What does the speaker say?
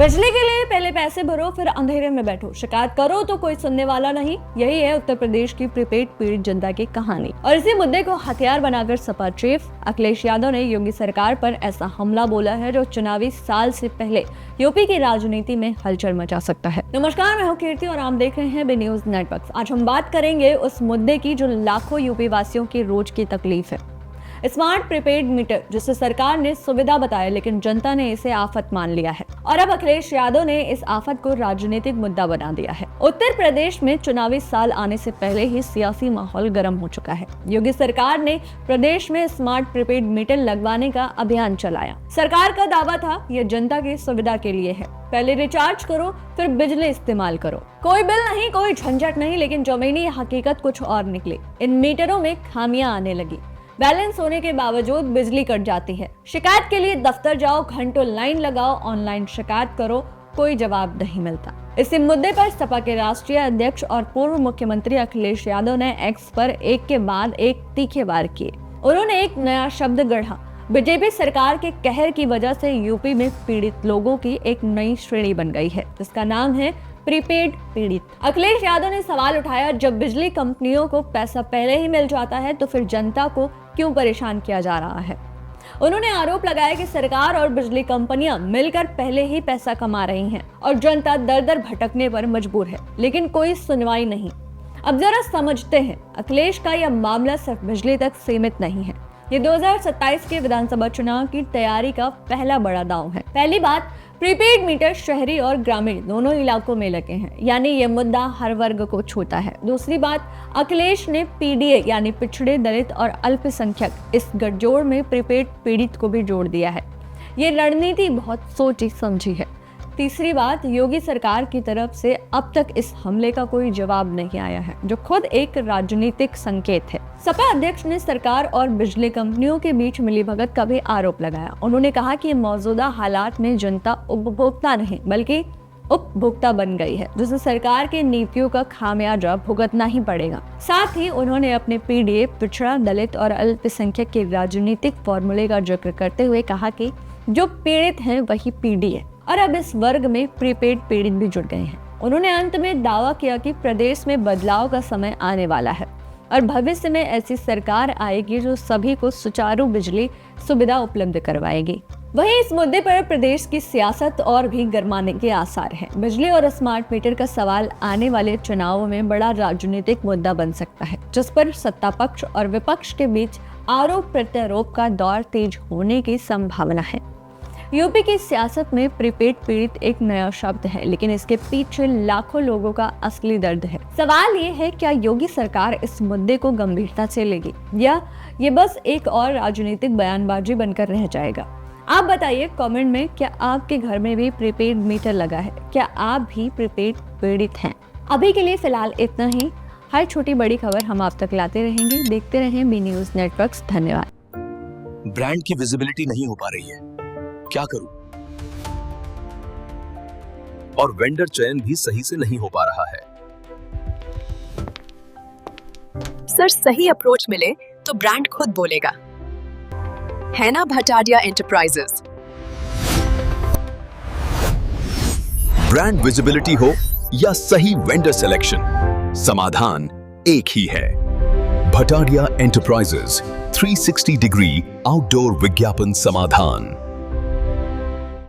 बिजली के लिए पहले पैसे भरो, फिर अंधेरे में बैठो, शिकायत करो तो कोई सुनने वाला नहीं। यही है उत्तर प्रदेश की प्रीपेड पीड़ित जनता की कहानी। और इसी मुद्दे को हथियार बनाकर सपा चीफ अखिलेश यादव ने योगी सरकार पर ऐसा हमला बोला है जो चुनावी साल से पहले यूपी की राजनीति में हलचल मचा सकता है। नमस्कार, मैं हूं कीर्ति और आप देख रहे हैं बी न्यूज नेटवर्क। आज हम बात करेंगे उस मुद्दे की जो लाखों यूपी वासियों की रोज की तकलीफ है। स्मार्ट प्रीपेड मीटर, जिसे सरकार ने सुविधा बताया लेकिन जनता ने इसे आफत मान लिया है और अब अखिलेश यादव ने इस आफत को राजनीतिक मुद्दा बना दिया है। उत्तर प्रदेश में चुनावी साल आने से पहले ही सियासी माहौल गर्म हो चुका है। योगी सरकार ने प्रदेश में स्मार्ट प्रीपेड मीटर लगवाने का अभियान चलाया। सरकार का दावा था ये जनता की सुविधा के लिए है, पहले रिचार्ज करो फिर बिजली इस्तेमाल करो, कोई बिल नहीं, कोई झंझट नहीं। लेकिन जमीनी हकीकत कुछ और निकली। इन मीटरों में खामियां आने लगी। बैलेंस होने के बावजूद बिजली कट जाती है। शिकायत के लिए दफ्तर जाओ, घंटों लाइन लगाओ, ऑनलाइन शिकायत करो, कोई जवाब नहीं मिलता। इसी मुद्दे पर सपा के राष्ट्रीय अध्यक्ष और पूर्व मुख्यमंत्री अखिलेश यादव ने एक्स पर एक के बाद एक तीखे वार किए। उन्होंने एक नया शब्द गढ़ा। बीजेपी सरकार के कहर की वजह से यूपी में पीड़ित लोगों की एक नई श्रेणी बन गई है, जिसका नाम है प्रीपेड पीड़ित। अखिलेश यादव ने सवाल उठाया, जब बिजली कंपनियों को पैसा पहले ही मिल जाता है तो फिर जनता को क्यों परेशान किया जा रहा है। उन्होंने आरोप लगाया कि सरकार और बिजली कंपनियां मिलकर पहले ही पैसा कमा रही हैं और जनता दर दर भटकने पर मजबूर है, लेकिन कोई सुनवाई नहीं। अब जरा समझते हैं, अखिलेश का यह मामला सिर्फ बिजली तक सीमित नहीं है। ये 2027 के विधानसभा चुनाव की तैयारी का पहला बड़ा दांव है। पहली बात, प्रीपेड मीटर शहरी और ग्रामीण दोनों इलाकों में लगे हैं, यानी ये मुद्दा हर वर्ग को छूता है। दूसरी बात, अखिलेश ने पीडीए यानी पिछड़े, दलित और अल्पसंख्यक इस गठजोड़ में प्रीपेड पीड़ित को भी जोड़ दिया है। ये रणनीति बहुत सोची समझी है। तीसरी बात, योगी सरकार की तरफ से अब तक इस हमले का कोई जवाब नहीं आया है, जो खुद एक राजनीतिक संकेत है। सपा अध्यक्ष ने सरकार और बिजली कंपनियों के बीच मिलीभगत का भी आरोप लगाया। उन्होंने कहा कि मौजूदा हालात में जनता उपभोक्ता नहीं बल्कि उपभोक्ता बन गई है, जिसे सरकार की नीतियों का खामियाजा भुगतना ही पड़ेगा। साथ ही उन्होंने अपने पीडीए, पिछड़ा, दलित और अल्पसंख्यक के राजनीतिक फॉर्मूले का जिक्र करते हुए कहा कि जो पीड़ित हैं वही पीडीए, और अब इस वर्ग में प्रीपेड पीड़ित भी जुड़ गए हैं। उन्होंने अंत में दावा किया कि प्रदेश में बदलाव का समय आने वाला है और भविष्य में ऐसी सरकार आएगी जो सभी को सुचारू बिजली सुविधा उपलब्ध करवाएगी। वहीं इस मुद्दे पर प्रदेश की सियासत और भी गरमाने के आसार हैं। बिजली और स्मार्ट मीटर का सवाल आने वाले चुनावों में बड़ा राजनीतिक मुद्दा बन सकता है, जिस पर सत्ता पक्ष और विपक्ष के बीच आरोप प्रत्यारोप का दौर तेज होने की संभावना है। यूपी की सियासत में प्रीपेड पीड़ित एक नया शब्द है, लेकिन इसके पीछे लाखों लोगों का असली दर्द है। सवाल ये है, क्या योगी सरकार इस मुद्दे को गंभीरता से लेगी या ये बस एक और राजनीतिक बयानबाजी बनकर रह जाएगा? आप बताइए कमेंट में, क्या आपके घर में भी प्रीपेड मीटर लगा है? क्या आप भी प्रीपेड पीड़ित हैं? अभी के लिए फिलहाल इतना ही। हर छोटी बड़ी खबर हम आप तक लाते रहेंगे। देखते रहें बी न्यूज नेटवर्क्स। धन्यवाद। ब्रांड की विजिबिलिटी नहीं हो पा रही है, क्या करूं? और वेंडर चयन भी सही से नहीं हो पा रहा है। सर, सही अप्रोच मिले तो ब्रांड खुद बोलेगा, है ना भटाडिया एंटरप्राइजेस। ब्रांड विजिबिलिटी हो या सही वेंडर सिलेक्शन, समाधान एक ही है। भटाडिया एंटरप्राइजेस, 360 डिग्री आउटडोर विज्ञापन समाधान।